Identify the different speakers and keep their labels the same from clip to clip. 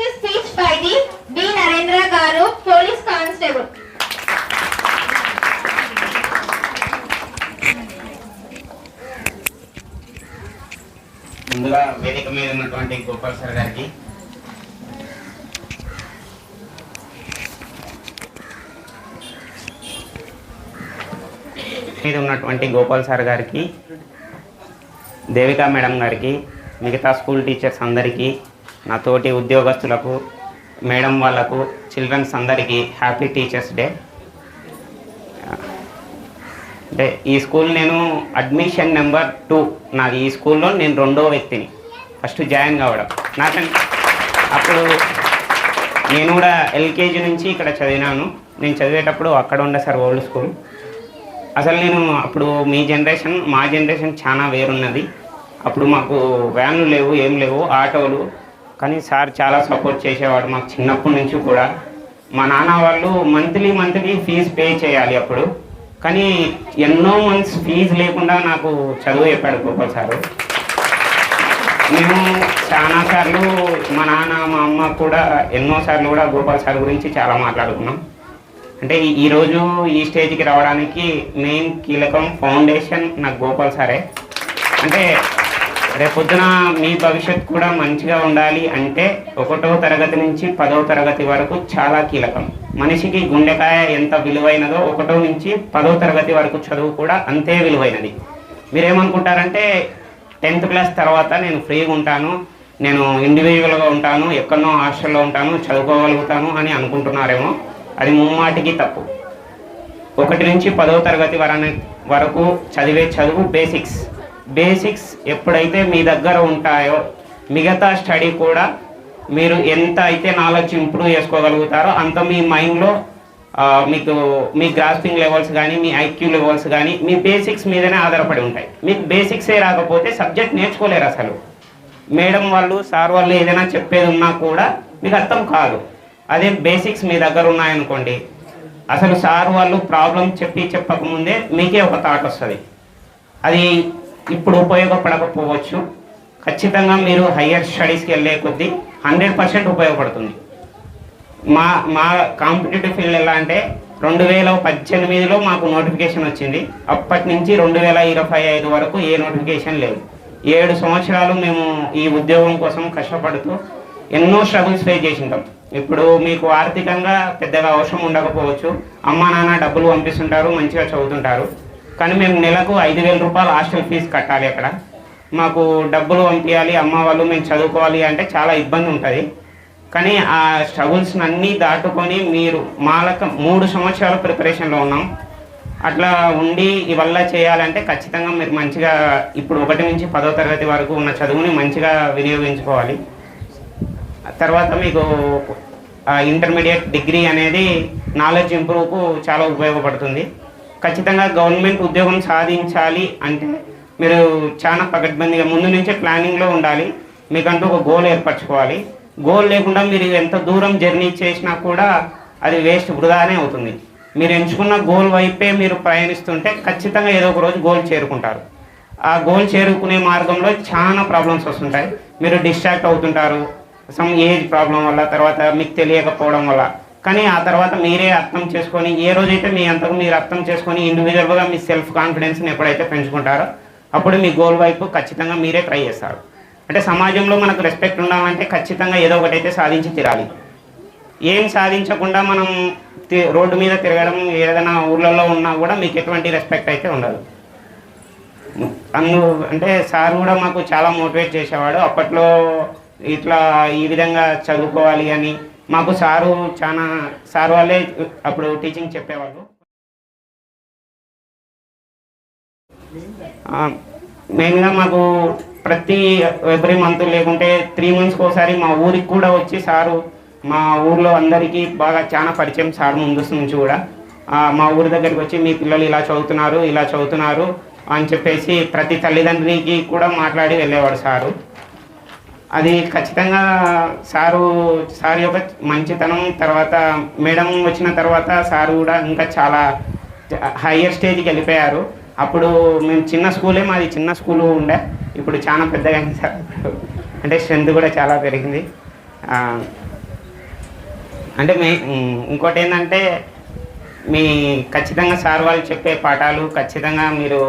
Speaker 1: his speech by the D. Narendra Garu, Police Constable.
Speaker 2: ముందుగా వేదిక మీద ఉన్నటువంటి గోపాల్ సార్ గారికి, దేవికా మేడం గారికి, మిగతా స్కూల్ టీచర్స్ అందరికీ, నా తోటి ఉద్యోగస్తులకు, మేడం వాళ్ళకు, చిల్డ్రన్స్ అందరికీ హ్యాపీ టీచర్స్ డే. అంటే ఈ స్కూల్ నేను అడ్మిషన్ నెంబర్ 2 నాది. ఈ స్కూల్లో నేను 2వ వ్యక్తిని ఫస్ట్ జాయిన్ కావడం. నాకంటే అప్పుడు నేను కూడా ఎల్కేజీ నుంచి ఇక్కడ చదివినాను. నేను చదివేటప్పుడు అక్కడ ఉండే సార్ ఓల్డ్ స్కూల్. అసలు నేను అప్పుడు మీ జనరేషన్ మా జనరేషన్ చాలా వేరున్నది. అప్పుడు మాకు వ్యాన్లు లేవు, ఏం లేవు, ఆటోలు. కానీ సార్ చాలా సపోర్ట్ చేసేవాడు మాకు చిన్నప్పటి నుంచి కూడా. మా నాన్న వాళ్ళు మంత్లీ ఫీజు పే చేయాలి అప్పుడు. కానీ ఎన్నో మంత్స్ ఫీజు లేకుండా నాకు చదువు చెప్పాడు గోపాల్ సారు. మేము చాలాసార్లు మా నాన్న మా అమ్మ కూడా ఎన్నోసార్లు కూడా గోపాల్ సార్ గురించి చాలా మాట్లాడుకున్నాం. అంటే ఈరోజు ఈ స్టేజ్కి రావడానికి మెయిన్ కీలకం ఫౌండేషన్ నాకు గోపాల్ సారే. అంటే రేపొద్దున మీ భవిష్యత్తు కూడా మంచిగా ఉండాలి అంటే 1వ తరగతి నుంచి 10వ తరగతి వరకు చాలా కీలకం. మనిషికి గుండెకాయ ఎంత విలువైనదో 1వ నుంచి 10వ తరగతి వరకు చదువు కూడా అంతే విలువైనది. మీరేమనుకుంటారంటే 10th క్లాస్ తర్వాత నేను ఫ్రీగా ఉంటాను, నేను ఇండివిజువల్గా ఉంటాను, ఎక్కడనో హాస్టల్లో ఉంటాను, చదువుకోగలుగుతాను అని అనుకుంటున్నారేమో. అది ముమ్మాటికి తప్పు. 1 నుంచి 10వ తరగతి వరకు చదివే చదువు బేసిక్స్ ఎప్పుడైతే మీ దగ్గర ఉంటాయో మిగతా స్టడీ కూడా మీరు ఎంత అయితే నాలెడ్జ్ ఇంప్రూవ్ చేసుకోగలుగుతారో అంత మీ మైండ్లో మీకు మీ గ్రాస్పింగ్ లెవెల్స్ కానీ, మీ ఐక్యూ లెవెల్స్ కానీ మీ బేసిక్స్ మీదనే ఆధారపడి ఉంటాయి. మీకు బేసిక్సే రాకపోతే సబ్జెక్ట్ నేర్చుకోలేరు. అసలు మేడం వాళ్ళు, సార్ వాళ్ళు ఏదైనా చెప్పేది ఉన్నా కూడా మీకు అర్థం కాదు. అదే బేసిక్స్ మీ దగ్గర ఉన్నాయనుకోండి, అసలు సార్ వాళ్ళు ప్రాబ్లం చెప్పకముందే మీకే ఒక థాట్ వస్తుంది. అది ఇప్పుడు ఉపయోగపడకపోవచ్చు, ఖచ్చితంగా మీరు హయ్యర్ స్టడీస్కి వెళ్ళే కొద్దీ 100% ఉపయోగపడుతుంది. మా కాంపిటేటివ్ ఫీల్డ్ ఎలా అంటే 2018లో మాకు నోటిఫికేషన్ వచ్చింది. అప్పటి నుంచి 2025 వరకు ఏ నోటిఫికేషన్ లేదు. 7 సంవత్సరాలు మేము ఈ ఉద్యోగం కోసం కష్టపడుతూ ఎన్నో స్ట్రగుల్స్ ఫేస్ చేసింటాం. ఇప్పుడు మీకు ఆర్థికంగా పెద్దగా అవసరం ఉండకపోవచ్చు, అమ్మా నాన్న డబ్బులు పంపిస్తుంటారు, మంచిగా చదువుతుంటారు. కానీ మేము నెలకు 5,000 రూపాయలు హాస్టల్ ఫీజు కట్టాలి. అక్కడ మాకు డబ్బులు పంపించాలి, అమ్మ వాళ్ళు మేము చదువుకోవాలి అంటే చాలా ఇబ్బంది ఉంటుంది. కానీ ఆ స్ట్రగుల్స్ అన్నీ దాటుకొని మీరు మాలక 3 సంవత్సరాల ప్రిపరేషన్లో ఉన్నాం. అట్లా ఉండి ఇవల్ల చేయాలంటే ఖచ్చితంగా మీరు మంచిగా ఇప్పుడు 1 నుంచి 10వ తరగతి వరకు ఉన్న చదువుని మంచిగా వినియోగించుకోవాలి. తర్వాత మీకు ఇంటర్మీడియట్ డిగ్రీ అనేది నాలెడ్జ్ ఇంప్రూవ్కు చాలా ఉపయోగపడుతుంది. ఖచ్చితంగా గవర్నమెంట్ ఉద్యోగం సాధించాలి అంటే మీరు చాలా పకడ్బందీగా ముందు నుంచే ప్లానింగ్లో ఉండాలి. మీకంటూ ఒక గోల్ ఏర్పరచుకోవాలి. గోల్ లేకుండా మీరు ఎంత దూరం జర్నీ చేసినా కూడా అది వేస్ట్, వృధానే అవుతుంది. మీరు ఎంచుకున్న గోల్ వైపే మీరు ప్రయాణిస్తుంటే ఖచ్చితంగా ఏదో ఒక రోజు గోల్ చేరుకుంటారు. ఆ గోల్ చేరుకునే మార్గంలో చాలా ప్రాబ్లమ్స్ వస్తుంటాయి. మీరు డిస్ట్రాక్ట్ అవుతుంటారు సమ్ ఏజ్ ప్రాబ్లం వల్ల, తర్వాత మీకు తెలియకపోవడం వల్ల. కానీ ఆ తర్వాత మీరే అర్థం చేసుకొని, ఏ రోజైతే మీ అంతకు మీరు అర్థం చేసుకొని ఇండివిజువల్గా మీ సెల్ఫ్ కాన్ఫిడెన్స్ని ఎప్పుడైతే పెంచుకుంటారో అప్పుడు మీ గోల్ వైపు ఖచ్చితంగా మీరే ట్రై చేస్తారు. అంటే సమాజంలో మనకు రెస్పెక్ట్ ఉండాలంటే ఖచ్చితంగా ఏదో ఒకటైతే సాధించి తీరాలి. ఏం సాధించకుండా మనం రోడ్డు మీద తిరగడం, ఏదైనా ఊర్లలో ఉన్నా కూడా మీకు ఎటువంటి రెస్పెక్ట్ అయితే ఉండదు. అంటే సార్ కూడా మాకు చాలా మోటివేట్ చేసేవాడు. అప్పట్లో ఇట్లా ఈ విధంగా చదువుకోవాలి అని మాకు సార్ వాళ్ళే అప్పుడు టీచింగ్ చెప్పేవాళ్ళు. మెయిన్గా మాకు ఎవ్రీ మంత్ లేకుంటే 3 మంత్స్కి ఒకసారి మా ఊరికి కూడా వచ్చి సారు మా ఊర్లో అందరికీ బాగా చాలా పరిచయం సార్ ముందు నుంచి కూడా. మా ఊరి దగ్గరికి వచ్చి మీ పిల్లలు ఇలా చదువుతున్నారు అని చెప్పేసి ప్రతి తల్లిదండ్రికి కూడా మాట్లాడి వెళ్ళేవాడు సారు. అది ఖచ్చితంగా సార్ యొక్క మంచితనం. తర్వాత మేడం వచ్చిన తర్వాత సార్ కూడా ఇంకా చాలా హయ్యర్ స్టేజ్కి వెళ్ళిపోయారు. అప్పుడు మేము మాది చిన్న స్కూలు ఉండే, ఇప్పుడు చాలా పెద్దగా అయింది సార్. అంటే స్ట్రెంత్ కూడా చాలా పెరిగింది. అంటే ఇంకోటి ఏంటంటే మీ ఖచ్చితంగా సార్ వాళ్ళు చెప్పే పాఠాలు ఖచ్చితంగా మీరు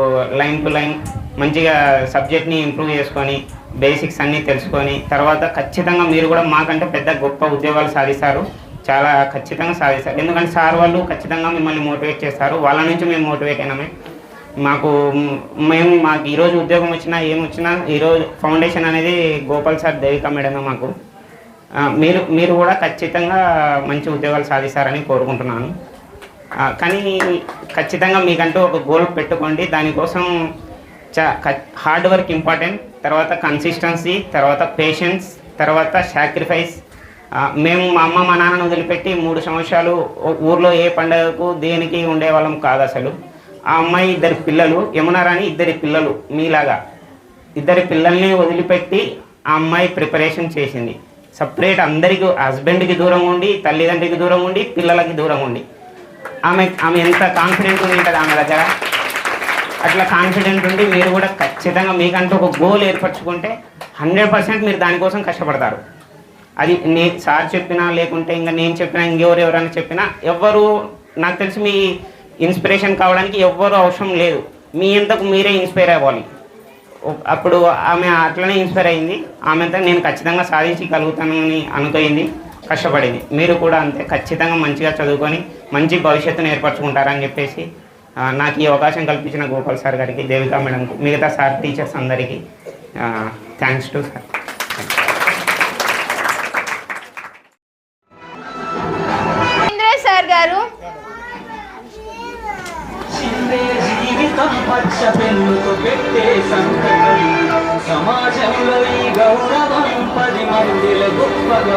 Speaker 2: లైన్ టు లైన్ మంచిగా సబ్జెక్ట్ని ఇంప్రూవ్ చేసుకొని బేసిక్స్ అన్నీ తెలుసుకొని తర్వాత ఖచ్చితంగా మీరు కూడా మాకంటే పెద్ద గొప్ప ఉద్యోగాలు సాధిస్తారు, చాలా ఖచ్చితంగా సాధిస్తారు. ఎందుకంటే సార్ వాళ్ళు ఖచ్చితంగా మిమ్మల్ని మోటివేట్ చేస్తారు, వాళ్ళ నుంచి మేము మోటివేట్ అయినామే. మాకు ఈరోజు ఉద్యోగం వచ్చినా ఏమొచ్చినా ఈరోజు ఫౌండేషన్ అనేది గోపాల్ సార్, దేవిక మేడమే మాకు. మీరు కూడా ఖచ్చితంగా మంచి ఉద్యోగాలు సాధిస్తారని కోరుకుంటున్నాను. కానీ ఖచ్చితంగా మీకంటూ ఒక గోల్ పెట్టుకోండి. దానికోసం హార్డ్ వర్క్ ఇంపార్టెంట్, తర్వాత కన్సిస్టెన్సీ, తర్వాత పేషెన్స్, తర్వాత సాక్రిఫైస్. మేము మా అమ్మ మా నాన్నను వదిలిపెట్టి 3 సంవత్సరాలు ఊర్లో ఏ పండుగకు దేనికి ఉండేవాళ్ళం కాదు అసలు. ఆ అమ్మాయి 2 పిల్లలు, యమునారాణి 2 పిల్లలు, మీలాగా 2 పిల్లల్ని వదిలిపెట్టి ఆ అమ్మాయి ప్రిపరేషన్ చేసింది. సపరేట్ అందరికీ, హస్బెండ్కి దూరంగా ఉండి, తల్లిదండ్రికి దూరంగా ఉండి, పిల్లలకి దూరంగా ఉండి. ఆమె ఎంత కాన్ఫిడెంట్ ఉంటుంది ఆమె దగ్గర. అట్లా కాన్ఫిడెంట్ ఉండి మీరు కూడా ఖచ్చితంగా మీకంటూ ఒక గోల్ ఏర్పరచుకుంటే 100% మీరు దానికోసం కష్టపడతారు. అది సార్ చెప్పినా లేకుంటే ఇంకా నేను చెప్పినా ఇంకెవరెవరైనా చెప్పినా ఎవ్వరు నాకు తెలిసి మీ ఇన్స్పిరేషన్ కావడానికి ఎవ్వరు అవసరం లేదు, మీ అంతకు మీరే ఇన్స్పైర్ అవ్వాలి. అప్పుడు ఆమె అట్లనే ఇన్స్పైర్ అయింది. ఆమెతో నేను ఖచ్చితంగా సాధించగలుగుతానని అనుకోయింది, కష్టపడింది. మీరు కూడా అంతే ఖచ్చితంగా మంచిగా చదువుకొని మంచి భవిష్యత్తును ఏర్పరచుకుంటారని చెప్పేసి నాకు ఈ అవకాశం కల్పించిన గోపాల్ సార్ గారికి, దేవికా మేడంకు, మిగతా సార్ టీచర్స్ అందరికీ థ్యాంక్స్ టు సార్.
Speaker 1: సార్ గారు
Speaker 3: సమాజంలో ఈ గౌరవం 10 మందిల గొప్పగా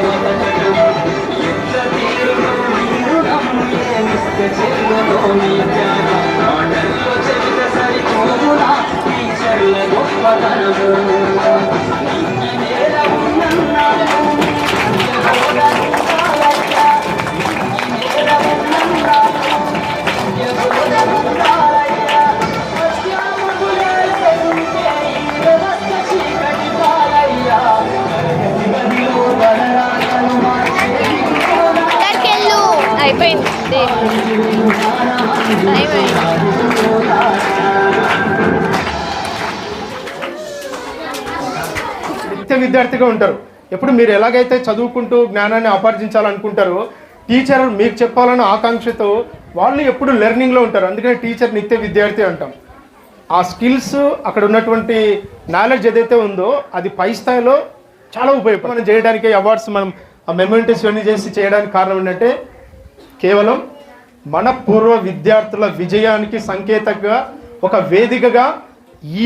Speaker 3: చెల్లులో మీ త్యాగం మాటల్లో చెబిత సరిపోదునా టీచర్ల గొప్పతనము.
Speaker 1: అయిపోయింది
Speaker 4: నిత్య విద్యార్థిగా ఉంటారు. ఎప్పుడు మీరు ఎలాగైతే చదువుకుంటూ జ్ఞానాన్ని ఆపార్జించాలనుకుంటారో టీచర్ మీకు చెప్పాలన్న ఆకాంక్షతో వాళ్ళు ఎప్పుడు లెర్నింగ్లో ఉంటారు. అందుకని టీచర్ నిత్య విద్యార్థి అంటాం. ఆ స్కిల్స్ అక్కడ ఉన్నటువంటి నాలెడ్జ్ ఏదైతే ఉందో అది పై స్థాయిలో చాలా ఉపయోగపడుతుంది. మనం చేయడానికి అవార్డ్స్ మనం ఆ మెమోమెంటరీస్ ఇవన్నీ చేసి చేయడానికి కారణం ఏంటంటే కేవలం మన పూర్వ విద్యార్థుల విజయానికి సంకేతంగా ఒక వేదికగా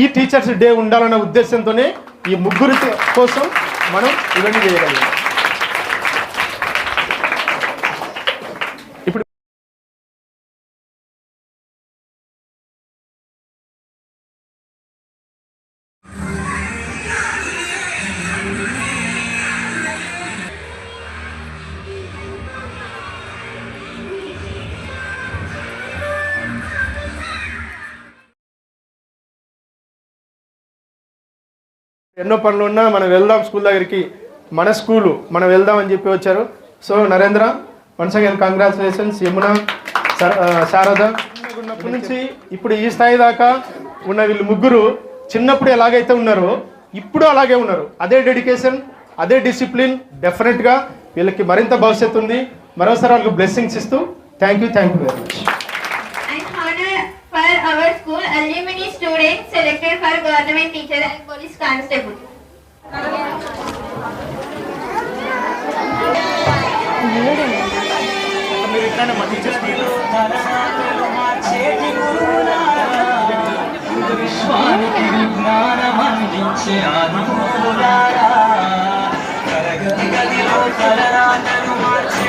Speaker 4: ఈ టీచర్స్ డే ఉండాలన్న ఉద్దేశంతోనే ఈ ముగ్గురి కోసం మనం ఇవన్నీ చేయగలిగాం. ఇప్పుడు ఎన్నో పనులు ఉన్నా మనం వెళ్దాం స్కూల్ దగ్గరికి, మన స్కూలు మనం వెళ్దాం అని చెప్పి వచ్చారు. So Narendra, once again congratulations. Yamuna, Sharada, ఉన్నప్పటి నుంచి ఇప్పుడు ఈ స్థాయి దాకా ఉన్న వీళ్ళు ముగ్గురు చిన్నప్పుడు ఎలాగైతే ఉన్నారో ఇప్పుడు అలాగే ఉన్నారు. అదే డెడికేషన్, అదే డిసిప్లిన్. డెఫినెట్గా వీళ్ళకి మరింత భవిష్యత్తు ఉంది. మరోసారి వాళ్ళకి బ్లెస్సింగ్స్ ఇస్తూ thank you very much.
Speaker 1: For our school, alumni students selected for government teacher and police constable.
Speaker 3: విశ్వానికి విజ్ఞానం అందించే ఆదిమూలారా, తరగతి గదిలో తలరాతలు మార్చే